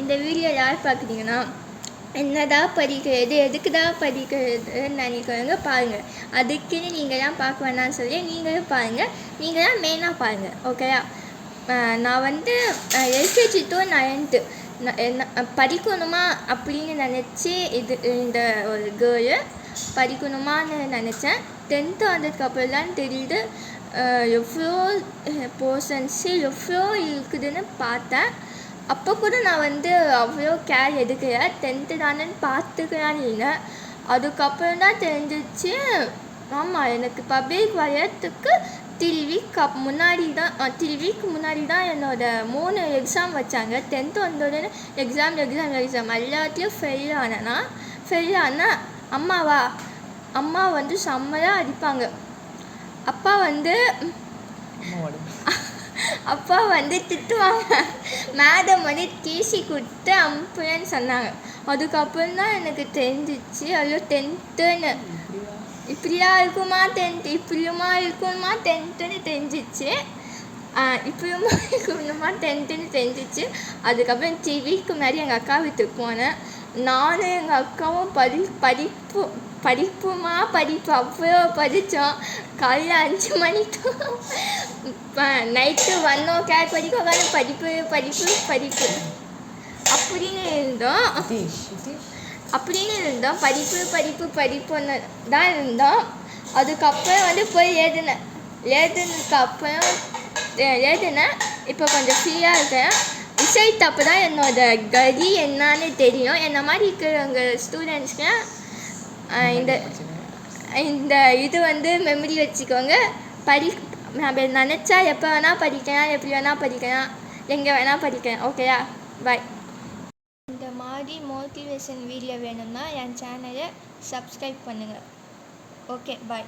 இந்த வீடியோ யார் பார்க்குறீங்கன்னா, என்னதான் படிக்கிறது, எதுக்கு தான் படிக்கிறதுன்னு நினைக்கிறவங்க பாருங்கள். அதுக்குன்னு நீங்கள் தான் பார்க்க வேணாம்னு சொல்லி நீங்களும் பாருங்கள். நீங்கள் தான் மெயினாக பாருங்கள். ஓகேயா? நான் வந்து எல்கேஜி டு 9th என்ன படிக்கணுமா அப்படின்னு நினச்சி இந்த ஒரு கேர்ளு படிக்கணுமான்னு நினச்சேன். 10th வந்ததுக்கப்புறம் தான் தெரியுது எவ்வளோ போர்ஷன்ஸு எவ்வளோ இருக்குதுன்னு பார்த்தேன். அப்போ கூட நான் வந்து அவ்வளோ கேர் எடுக்கல. 10th தானேன்னு பார்த்துக்கலான்னு இல்லை. அதுக்கப்புறம் தான் தெரிஞ்சிச்சு, ஆமாம் எனக்கு பப்ளிக் வர்றதுக்கு 3 வீக் முன்னாடி தான் என்னோடய 3 எக்ஸாம் வச்சாங்க. 10th வந்தோடனே எக்ஸாம் எல்லாத்தையும் ஃபெயில் ஆனால் அம்மா வந்து செம்மையாக அடிப்பாங்க. அப்பா வந்து திட்டுவாங்க. மேடம் வந்து டிசி கொடுத்து அனுப்புறேன்னு சொன்னாங்க. அதுக்கப்புறம் தான் எனக்கு தெரிஞ்சிச்சு, ஐயோ 10th இப்படியா இருக்குமா 10th இப்படியுமா இருக்குமா 10th தெரிஞ்சிச்சு. இப்படியுமா இருக்கணுமா 10th தெரிஞ்சிச்சு. அதுக்கப்புறம் 3 வீக் முன்னாடி எங்கள் அக்கா வீட்டுக்கு போனேன். நானும் எங்கள் அக்காவும் படிப்பு அவ்வளோ படித்தோம். காலையில் 5 மணிக்கு நைட்டு 1 o'clock வரைக்கும் உட்காந்து படிப்பு அப்படின்னு இருந்தோம். படிப்புன்னு தான் இருந்தோம். அதுக்கப்புறம் வந்து போய் எழுதுனேன். இப்போ கொஞ்சம் ஃப்ரீயாக இருக்கேன். ரிசல்ட் அப்போ தான் என்னோட கதி என்னான்னு தெரியும். என்ன மாதிரி இருக்கிறவங்க ஸ்டூடெண்ட்ஸ்க்கு இந்த இது வந்து மெமரி வச்சுக்கோங்க. நம்ம நினச்சா எப்போ வேணால் படிக்கலாம், எப்படி வேணால் படிக்கலாம், எங்கே வேணால் படிக்கலாம். ஓகேயா? பாய். இந்த மாதிரி மோட்டிவேஷன் வீடியோ வேணும்னா என் சேனலை சப்ஸ்கிரைப் பண்ணுங்கள். ஓகே, பாய்.